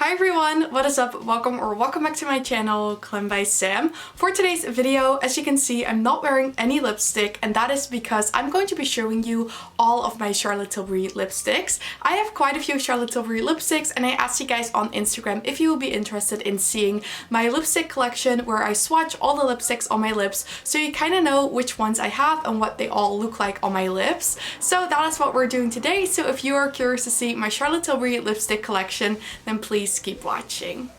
Hi everyone, what is up? Welcome back to my channel, Glam By Sam. For today's video, as you can see, I'm not wearing any lipstick, and that is because I'm going to be showing you all of my Charlotte Tilbury lipsticks. I have quite a few Charlotte Tilbury lipsticks, and I asked you guys on Instagram if you would be interested in seeing my lipstick collection where I swatch all the lipsticks on my lips so you kind of know which ones I have and what they all look like on my lips. So that is what we're doing today. So if you are curious to see my Charlotte Tilbury lipstick collection, then please keep watching.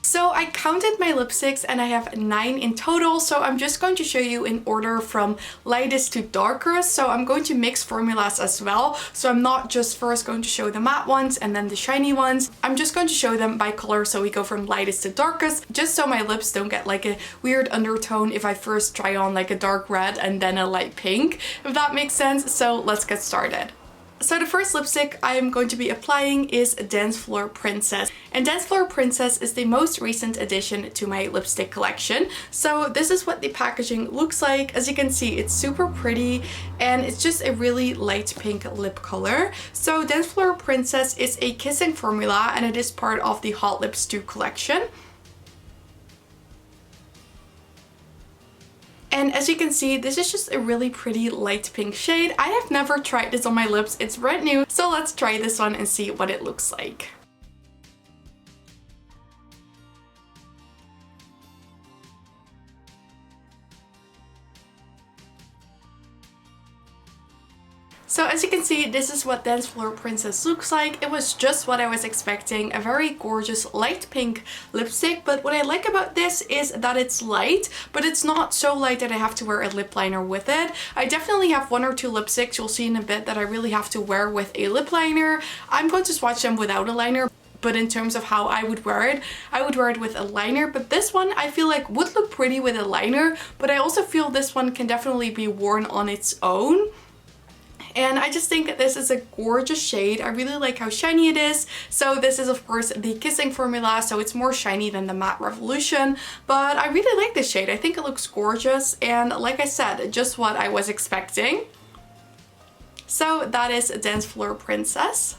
So I counted my lipsticks and I have 9 in total, so I'm just going to show you in order from lightest to darkest. So I'm going to mix formulas as well, so I'm not just first going to show the matte ones and then the shiny ones. I'm just going to show them by color, so we go from lightest to darkest, just so my lips don't get like a weird undertone if I first try on like a dark red and then a light pink, if that makes sense. So let's get started. So the first lipstick I am going to be applying is Dance Floor Princess. And Dance Floor Princess is the most recent addition to my lipstick collection. So this is what the packaging looks like. As you can see, it's super pretty and it's just a really light pink lip color. So Dance Floor Princess is a kissing formula and it is part of the Hot Lips 2 collection. And as you can see, this is just a really pretty light pink shade. I have never tried this on my lips, it's brand new, so let's try this one and see what it looks like. So as you can see, this is what Dance Floor Princess looks like. It was just what I was expecting, a very gorgeous light pink lipstick. But what I like about this is that it's light, but it's not so light that I have to wear a lip liner with it. I definitely have 1 or 2 lipsticks, you'll see in a bit, that I really have to wear with a lip liner. I'm going to swatch them without a liner. But in terms of how I would wear it, I would wear it with a liner. But this one I feel like would look pretty with a liner, but I also feel this one can definitely be worn on its own. And I just think that this is a gorgeous shade. I really like how shiny it is. So this is of course the kissing formula, so it's more shiny than the Matte Revolution. But I really like this shade. I think it looks gorgeous and, like I said, just what I was expecting. So that is Dance Floor Princess.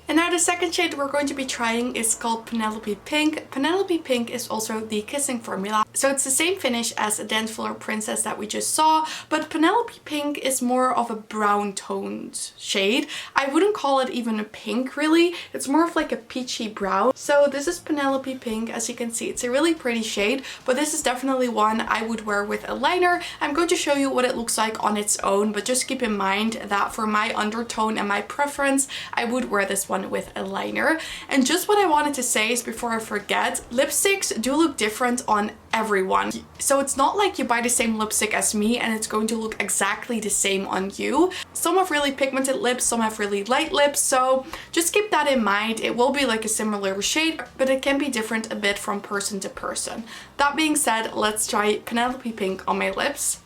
And now the second shade we're going to be trying is called Penelope Pink. Penelope Pink is also the kissing formula. So it's the same finish as Dance Floor Princess that we just saw, but Penelope Pink is more of a brown toned shade. I wouldn't call it even a pink really. It's more of like a peachy brown. So this is Penelope Pink. As you can see, it's a really pretty shade, but this is definitely one I would wear with a liner. I'm going to show you what it looks like on its own, but just keep in mind that for my undertone and my preference, I would wear this one with a liner. And just what I wanted to say is, before I forget, lipsticks do look different on everyone. So it's not like you buy the same lipstick as me and it's going to look exactly the same on you. Some have really pigmented lips, some have really light lips, so just keep that in mind. It will be like a similar shade, but it can be different a bit from person to person. That being said, let's try Penelope Pink on my lips.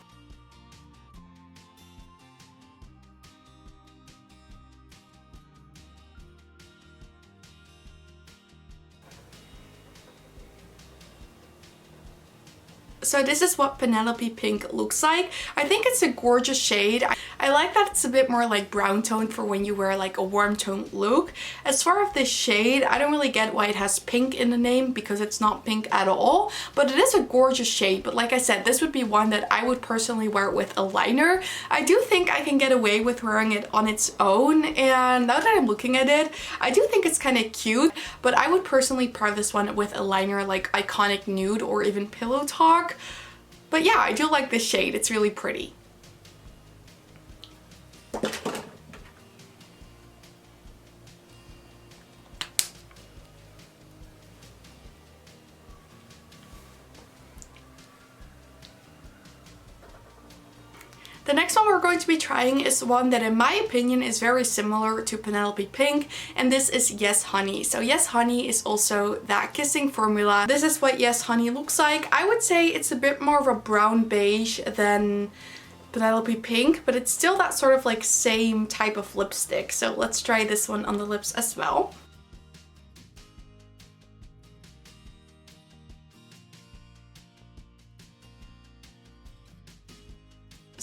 So this is what Penelope Pink looks like. I think it's a gorgeous shade. I like that it's a bit more like brown toned for when you wear like a warm toned look. As far as this shade, I don't really get why it has pink in the name, because it's not pink at all. But it is a gorgeous shade. But like I said, this would be one that I would personally wear with a liner. I do think I can get away with wearing it on its own. And now that I'm looking at it, I do think it's kind of cute. But I would personally pair this one with a liner like Iconic Nude or even Pillow Talk. But yeah, I do like this shade. It's really pretty. The next one we're going to be trying is one that in my opinion is very similar to Penelope Pink, and this is Yes Honey. So Yes Honey is also that kissing formula. This is what Yes Honey looks like. I would say it's a bit more of a brown beige than Penelope Pink, but it's still that sort of like same type of lipstick. So let's try this one on the lips as well.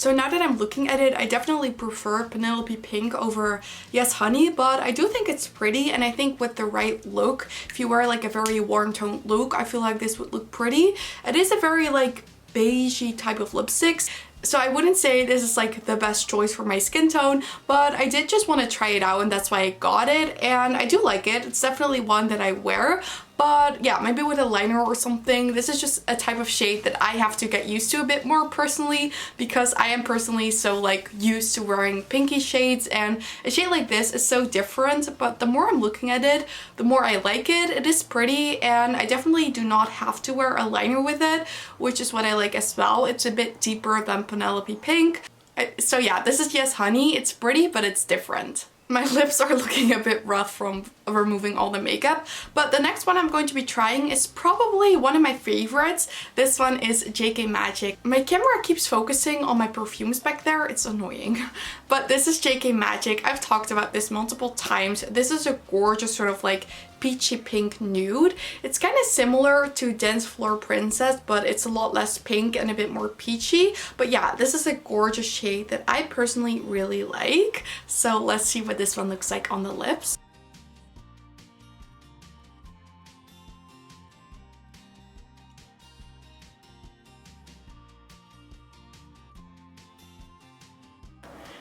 So now that I'm looking at it, I definitely prefer Penelope Pink over Yes Honey, but I do think it's pretty, and I think with the right look, if you wear like a very warm toned look, I feel like this would look pretty. It is a very like beigey type of lipstick. So I wouldn't say this is like the best choice for my skin tone, but I did just want to try it out and that's why I got it, and I do like it. It's definitely one that I wear. But yeah, maybe with a liner or something. This is just a type of shade that I have to get used to a bit more personally, because I am personally so like used to wearing pinky shades, and a shade like this is so different. But the more I'm looking at it, the more I like it. It is pretty, and I definitely do not have to wear a liner with it, which is what I like as well. It's a bit deeper than Penelope Pink. So yeah, this is Yes Honey. It's pretty, but it's different. My lips are looking a bit rough from removing all the makeup, but the next one I'm going to be trying is probably one of my favorites. This one is JK Magic. My camera keeps focusing on my perfumes back there. It's annoying. But this is JK Magic. I've talked about this multiple times. This is a gorgeous sort of like peachy pink nude. It's kind of similar to Dance Floor Princess, but it's a lot less pink and a bit more peachy. But yeah, this is a gorgeous shade that I personally really like. So let's see what this one looks like on the lips.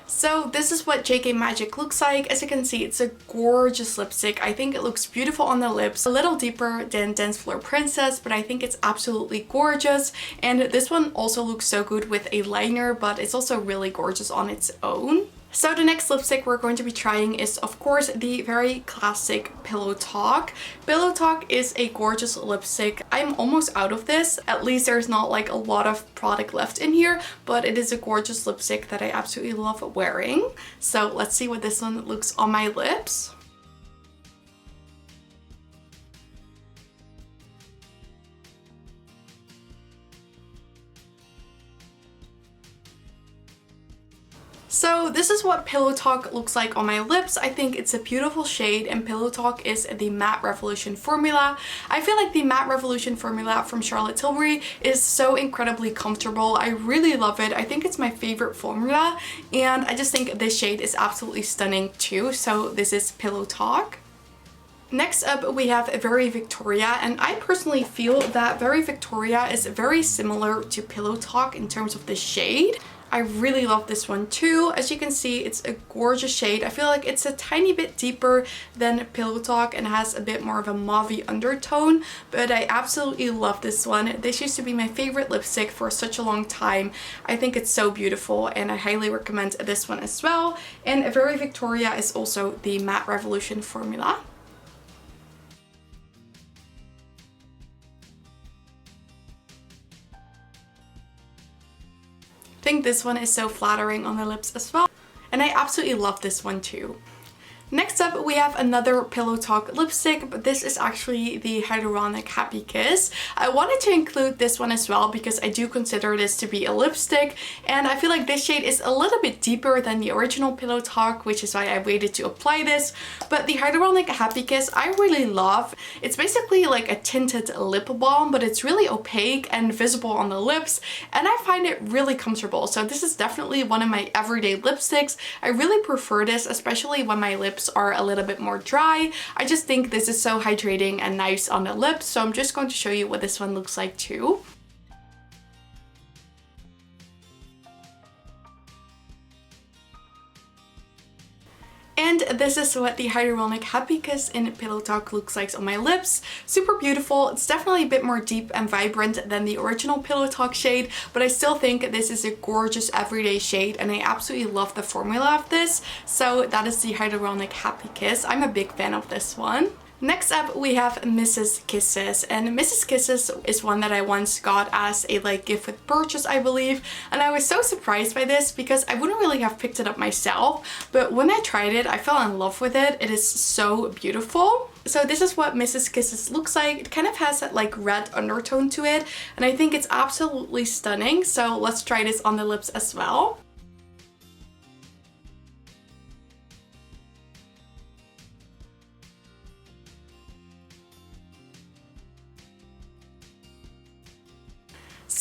So this is what JK Magic looks like. As you can see, it's a gorgeous lipstick. I think it looks beautiful on the lips. A little deeper than Dance Floor Princess, but I think it's absolutely gorgeous. And this one also looks so good with a liner, but it's also really gorgeous on its own. So the next lipstick we're going to be trying is, of course, the very classic Pillow Talk. Pillow Talk is a gorgeous lipstick. I'm almost out of this. At least there's not like a lot of product left in here, but it is a gorgeous lipstick that I absolutely love wearing. So let's see what this one looks on my lips. So this is what Pillow Talk looks like on my lips. I think it's a beautiful shade, and Pillow Talk is the Matte Revolution formula. I feel like the Matte Revolution formula from Charlotte Tilbury is so incredibly comfortable. I really love it. I think it's my favorite formula, and I just think this shade is absolutely stunning too. So this is Pillow Talk. Next up, we have Very Victoria, and I personally feel that Very Victoria is very similar to Pillow Talk in terms of the shade. I really love this one too. As you can see, it's a gorgeous shade. I feel like it's a tiny bit deeper than Pillow Talk and has a bit more of a mauvey undertone, but I absolutely love this one. This used to be my favorite lipstick for such a long time. I think it's so beautiful, and I highly recommend this one as well. And Very Victoria is also the Matte Revolution formula. I think this one is so flattering on the lips as well, and I absolutely love this one too. Next up, we have another Pillow Talk lipstick, but this is actually the Hyaluronic Happy Kiss. I wanted to include this one as well because I do consider this to be a lipstick, and I feel like this shade is a little bit deeper than the original Pillow Talk, which is why I waited to apply this. But the Hyaluronic Happy Kiss I really love. It's basically like a tinted lip balm, but it's really opaque and visible on the lips, and I find it really comfortable. So this is definitely one of my everyday lipsticks. I really prefer this, especially when my lips are a little bit more dry. I just think this is so hydrating and nice on the lips, so I'm just going to show you what this one looks like too. And this is what the Hyaluronic Happy Kiss in Pillow Talk looks like on my lips. Super beautiful. It's definitely a bit more deep and vibrant than the original Pillow Talk shade, but I still think this is a gorgeous everyday shade, and I absolutely love the formula of this. So that is the Hyaluronic Happy Kiss. I'm a big fan of this one. Next up, we have Mrs. Kisses, and Mrs. Kisses is one that I once got as a gift with purchase, I believe, and I was so surprised by this because I wouldn't really have picked it up myself, but when I tried it, I fell in love with it. It is so beautiful. So this is what Mrs. Kisses looks like. It kind of has that red undertone to it, and I think it's absolutely stunning. So let's try this on the lips as well.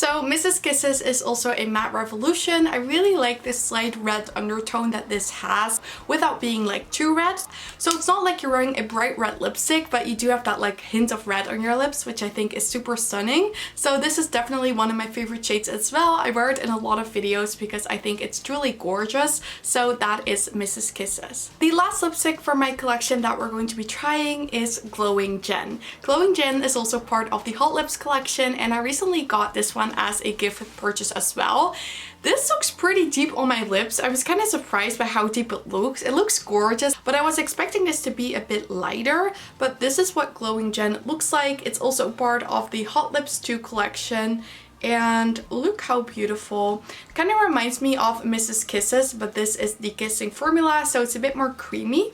So Mrs. Kisses is also a matte revolution. I really like this slight red undertone that this has without being like too red. So it's not like you're wearing a bright red lipstick, but you do have that like hint of red on your lips, which I think is super stunning. So this is definitely one of my favorite shades as well. I wear it in a lot of videos because I think it's truly gorgeous. So that is Mrs. Kisses. The last lipstick for my collection that we're going to be trying is Glowing Gen. Glowing Gen is also part of the Hot Lips collection, and I recently got this one as a gift with purchase as well. This looks pretty deep on my lips. I was kind of surprised by how deep it looks. It looks gorgeous, but I was expecting this to be a bit lighter, but this is what Glowing Gen looks like. It's also part of the Hot Lips 2 collection. And look how beautiful. It kind of reminds me of Mrs. Kisses, but this is the kissing formula, so it's a bit more creamy.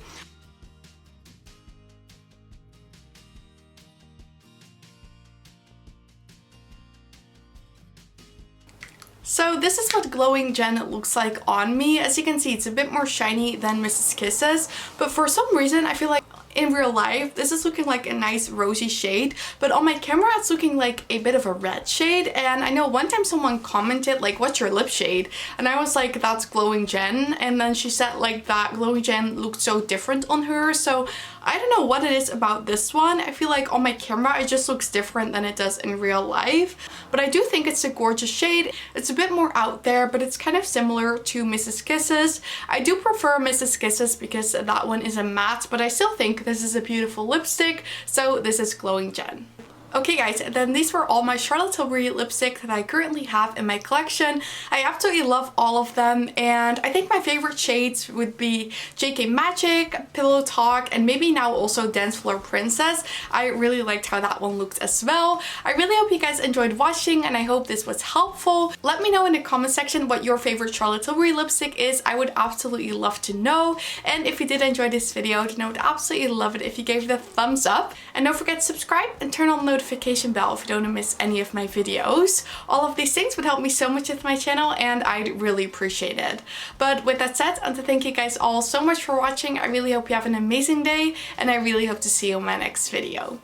So this is what Glowing Gen looks like on me. As you can see, it's a bit more shiny than Mrs. Kisses, but for some reason I feel like in real life this is looking like a nice rosy shade, but on my camera it's looking like a bit of a red shade. And I know one time someone commented like, what's your lip shade? And I was like, that's Glowing Gen. And then she said like that Glowing Gen looked so different on her. So I don't know what it is about this one. I feel like on my camera it just looks different than it does in real life. But I do think it's a gorgeous shade. It's a bit more out there, but it's kind of similar to Mrs. Kisses. I do prefer Mrs. Kisses because that one is a matte, but I still think this is a beautiful lipstick. So this is Glowing Gen. Okay guys, then these were all my Charlotte Tilbury lipsticks that I currently have in my collection. I absolutely love all of them, and I think my favorite shades would be JK Magic, Pillow Talk, and maybe now also Dance Floor Princess. I really liked how that one looked as well. I really hope you guys enjoyed watching, and I hope this was helpful. Let me know in the comment section what your favorite Charlotte Tilbury lipstick is. I would absolutely love to know. And if you did enjoy this video, then I would absolutely love it if you gave it a thumbs up. And don't forget to subscribe and turn on the notification bell if you don't want to miss any of my videos. All of these things would help me so much with my channel, and I'd really appreciate it. But with that said, I want to thank you guys all so much for watching. I really hope you have an amazing day, and I really hope to see you in my next video.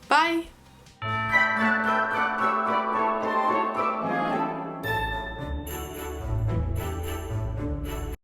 Bye!